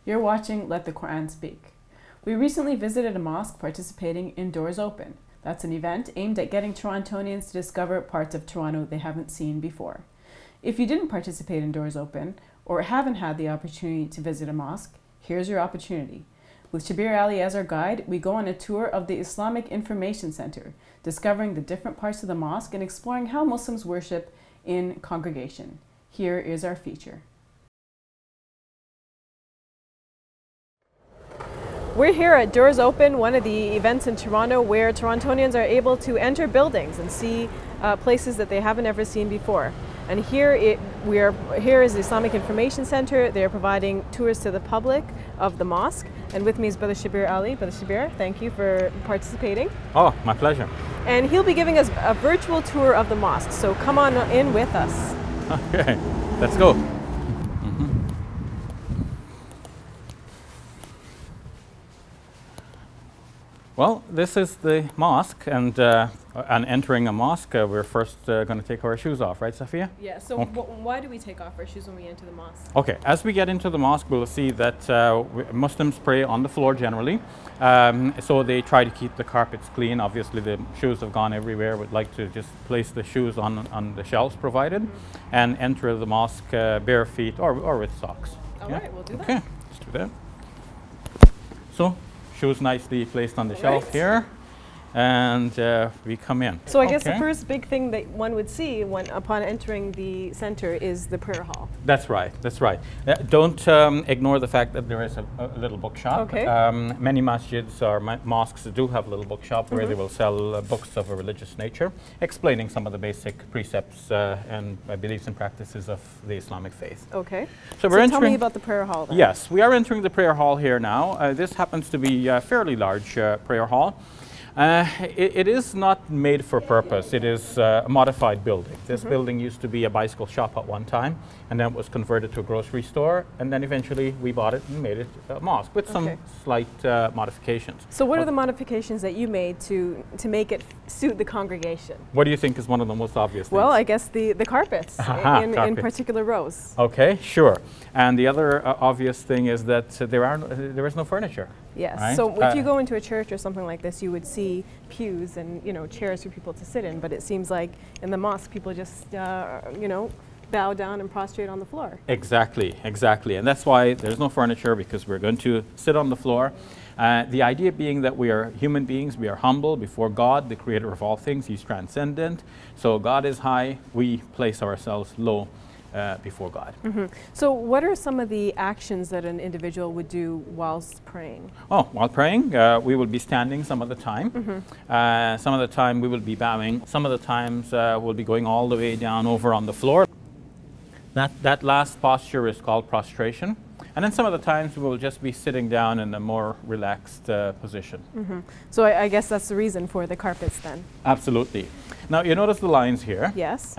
You're watching Let the Quran Speak. We recently visited a mosque participating in Doors Open. That's an event aimed at getting Torontonians to discover parts of Toronto they haven't seen before. If you didn't participate in Doors Open or haven't had the opportunity to visit a mosque, here's your opportunity. With Shabir Ali as our guide, we go on a tour of the Islamic Information Center, discovering the different parts of the mosque and exploring how Muslims worship in congregation. Here is our feature. We're here at Doors Open, one of the events in Toronto where Torontonians are able to enter buildings and see places that they haven't ever seen before. And here is the Islamic Information Center. They're providing tours to the public of the mosque. And with me is Brother Shabir Ali. Brother Shabir, thank you for participating. Oh, my pleasure. And he'll be giving us a virtual tour of the mosque. So come on in with us. Okay, let's go. Well, this is the mosque, and entering a mosque, we're first going to take our shoes off, right, Safiya? Yeah, so why do we take off our shoes when we enter the mosque? Okay, as we get into the mosque, we'll see that Muslims pray on the floor generally, so they try to keep the carpets clean. Obviously, the shoes have gone everywhere. We'd like to just place the shoes on the shelves provided, and enter the mosque bare feet or with socks. All right, we'll do that. Okay, let's do that. So, shoes nicely placed on the shelf here, and we come in. So I guess the first big thing that one would see upon entering the center is the prayer hall. That's right, that's right. Don't ignore the fact that there is a little bookshop. Okay. Many masjids or mosques do have a little bookshop where they will sell books of a religious nature, explaining some of the basic precepts and beliefs and practices of the Islamic faith. Okay. So we're entering. Tell me about the prayer hall then. Yes, we are entering the prayer hall here now. This happens to be a fairly large prayer hall. It is not made for purpose. It is a modified building. This building used to be a bicycle shop at one time, and then it was converted to a grocery store, and then eventually we bought it and made it a mosque with some slight modifications. So what are the modifications that you made to make it suit the congregation? What do you think is one of the most obvious things? Well, I guess the carpets in particular rows. Okay, sure. And the other obvious thing is that there is no furniture. Yes. Right? So if you go into a church or something like this, you would see pews and chairs for people to sit in. But it seems like in the mosque, people just bow down and prostrate on the floor. Exactly, exactly. And that's why there's no furniture, because we're going to sit on the floor. The idea being that we are human beings, we are humble before God, the creator of all things. He's transcendent. So God is high, we place ourselves low before God. So what are some of the actions that an individual would do whilst praying? Oh, while praying, we will be standing some of the time. Some of the time we will be bowing. Some of the times we'll be going all the way down over on the floor. That last posture is called prostration. And then some of the times we will just be sitting down in a more relaxed position. So I guess that's the reason for the carpets then? Absolutely. Now you notice the lines here. Yes.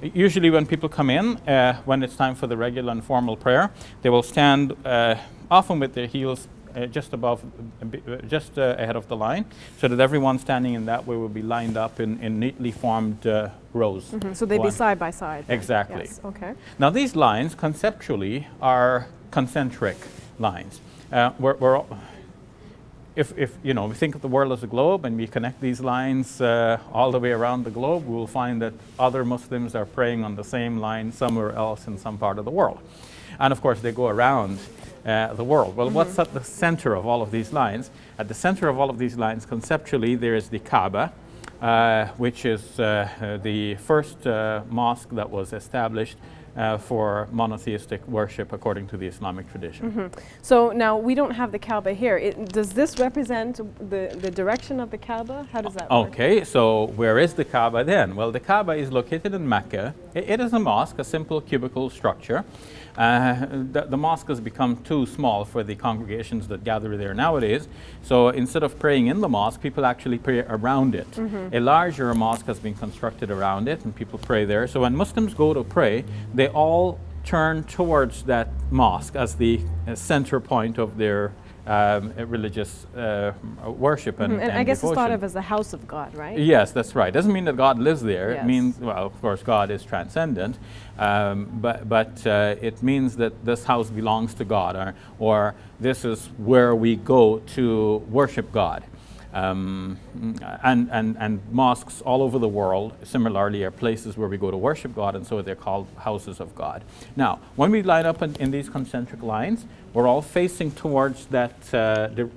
Usually when people come in, when it's time for the regular and formal prayer, they will stand often with their heels just ahead of the line, so that everyone standing in that way will be lined up in neatly formed rows. So they'd be side by side. Exactly. Yes. Okay. Now these lines conceptually are concentric lines. If we think of the world as a globe and we connect these lines all the way around the globe, we will find that other Muslims are praying on the same line somewhere else in some part of the world. And of course they go around the world. Well, what's at the center of all of these lines? At the center of all of these lines, conceptually, there is the Kaaba, which is the first mosque that was established for monotheistic worship according to the Islamic tradition. So now we don't have the Kaaba here. Does this represent the direction of the Kaaba? How does that work? Okay, so where is the Kaaba then? Well, the Kaaba is located in Mecca. It is a mosque, a simple cubicle structure. The mosque has become too small for the congregations that gather there nowadays. So instead of praying in the mosque, people actually pray around it. A larger mosque has been constructed around it and people pray there. So when Muslims go to pray, they all turn towards that mosque as the center point of their religious worship and I guess it's thought devotion. of as the house of God, right? Yes, that's right. Doesn't mean that God lives there. Yes. It means, well, of course, God is transcendent, but it means that this house belongs to God, or this is where we go to worship God. And mosques all over the world, similarly, are places where we go to worship God, and so they're called houses of God. Now, when we line up in these concentric lines, we're all facing towards that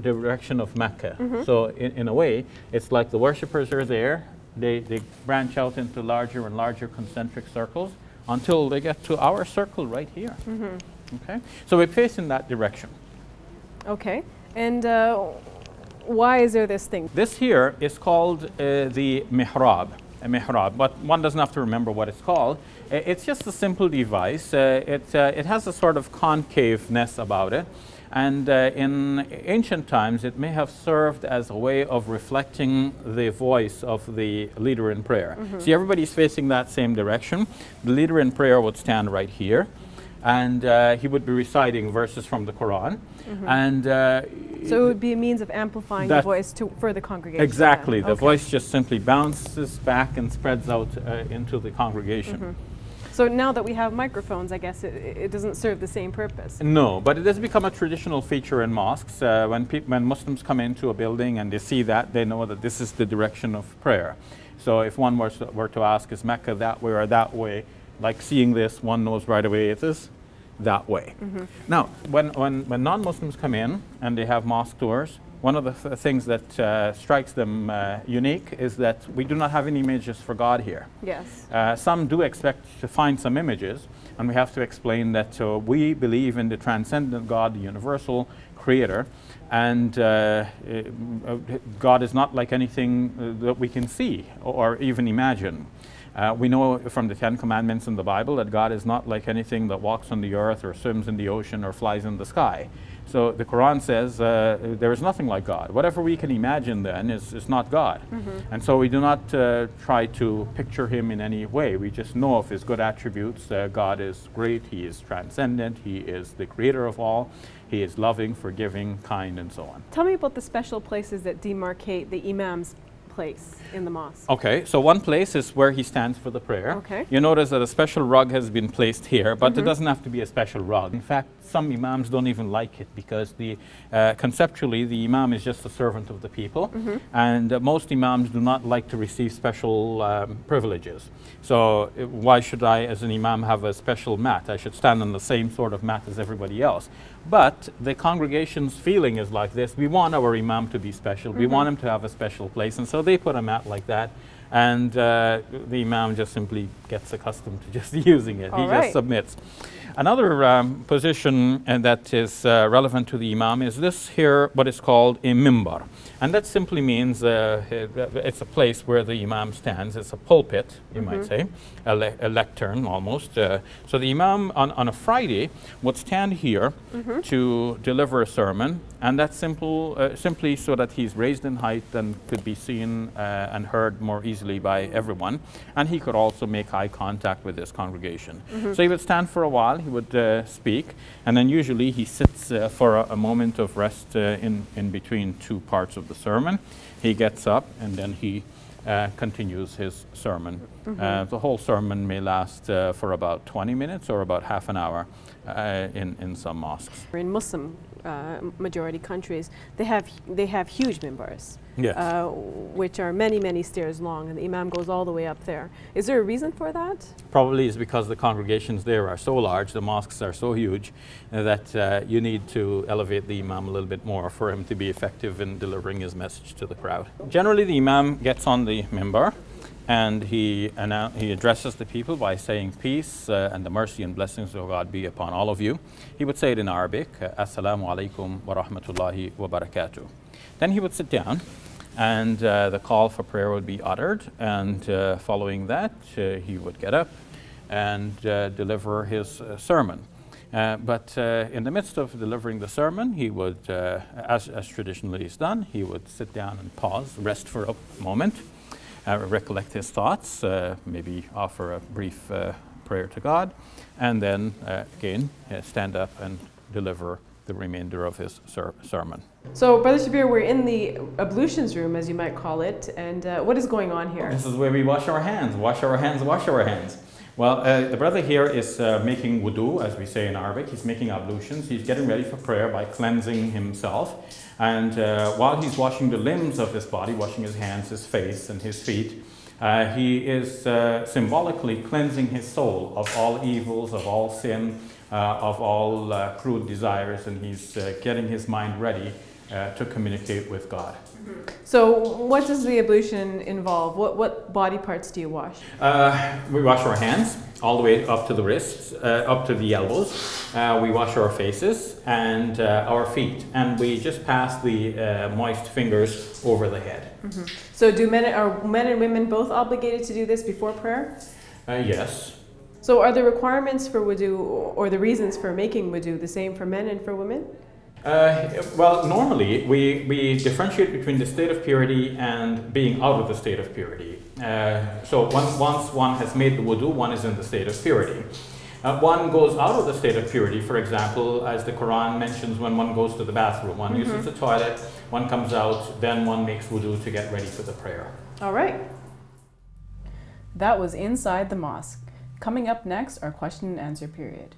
direction of Mecca. So in a way, it's like the worshippers are there. They branch out into larger and larger concentric circles until they get to our circle right here. Okay, so we face in that direction. Okay, and why is there this thing? This here is called the mihrab, a mihrab, but one doesn't have to remember what it's called. It's just a simple device. It has a sort of concaveness about it, and in ancient times it may have served as a way of reflecting the voice of the leader in prayer. See, everybody's facing that same direction. The leader in prayer would stand right here, and he would be reciting verses from the Quran. And So it would be a means of amplifying the voice for the congregation. Exactly. The Okay. voice just simply bounces back and spreads out into the congregation. So now that we have microphones, I guess it doesn't serve the same purpose. No, but it has become a traditional feature in mosques. When Muslims come into a building and they see that, they know that this is the direction of prayer. So if one were to ask, is Mecca that way or that way, like seeing this, one knows right away it is that way. Now, when non-Muslims come in and they have mosque tours, one of the things that strikes them unique is that we do not have any images for God here. Yes. Some do expect to find some images, and we have to explain that we believe in the transcendent God, the universal creator, and God is not like anything that we can see or even imagine. We know from the Ten Commandments in the Bible that God is not like anything that walks on the earth or swims in the ocean or flies in the sky. So the Quran says there is nothing like God. Whatever we can imagine then is not God. And so we do not try to picture him in any way. We just know of his good attributes. God is great, he is transcendent, he is the creator of all, he is loving, forgiving, kind, and so on. Tell me about the special places that demarcate the imam's place in the mosque. Okay, so one place is where he stands for the prayer. Okay. You notice that a special rug has been placed here, but it doesn't have to be a special rug. In fact, some imams don't even like it because conceptually the imam is just a servant of the people, and most imams do not like to receive special privileges. So why should I, as an imam, have a special mat? I should stand on the same sort of mat as everybody else. But the congregation's feeling is like this: we want our imam to be special, we want him to have a special place, and so they put a mat like that, and the imam just simply gets accustomed to just using it. He just submits. Another position that is relevant to the imam is this here, what is called a mimbar. And that simply means it's a place where the imam stands. It's a pulpit, you might say, a lectern almost. So the imam on a Friday would stand here to deliver a sermon, and that's simply so that he's raised in height and could be seen and heard more easily by everyone. And he could also make eye contact with his congregation. So he would stand for a while, he would speak, and then usually he sits for a moment of rest in between two parts of the sermon. He gets up and then he continues his sermon. The whole sermon may last for about 20 minutes or about half an hour in some mosques. In Muslim majority countries, they have huge mimbars, Yes. which are many stairs long, and the imam goes all the way up there. Is there a reason for that? Probably is because the congregations there are so large, the mosques are so huge, that you need to elevate the imam a little bit more for him to be effective in delivering his message to the crowd. Generally, the imam gets on the mimbar and he addresses the people by saying, peace and the mercy and blessings of God be upon all of you. He would say it in Arabic, Assalamu alaikum wa rahmatullahi wa barakatuh. Then he would sit down, and the call for prayer would be uttered, and following that he would get up and deliver his sermon. But in the midst of delivering the sermon, he would, as traditionally is done, he would sit down and pause, rest for a moment, recollect his thoughts, maybe offer a brief prayer to God, and then again stand up and deliver the remainder of his sermon. So, Brother Shabir, we're in the ablutions room, as you might call it, and what is going on here? This is where we wash our hands, wash our hands, wash our hands. Well, the brother here is making wudu, as we say in Arabic. He's making ablutions. He's getting ready for prayer by cleansing himself. And while he's washing the limbs of his body, washing his hands, his face, and his feet, he is symbolically cleansing his soul of all evils, of all sin, of all crude desires, and he's getting his mind ready to communicate with God. So what does the ablution involve? What body parts do you wash? We wash our hands all the way up to the wrists, up to the elbows. We wash our faces and our feet, and we just pass the moist fingers over the head. Mm-hmm. So are men and women both obligated to do this before prayer? Yes. So are the requirements for wudu or the reasons for making wudu the same for men and for women? Well, normally we differentiate between the state of purity and being out of the state of purity. So once one has made the wudu, one is in the state of purity. One goes out of the state of purity, for example, as the Quran mentions, when one goes to the bathroom. One uses the toilet, one comes out, then one makes wudu to get ready for the prayer. All right. That was inside the mosque. Coming up next, our question and answer period.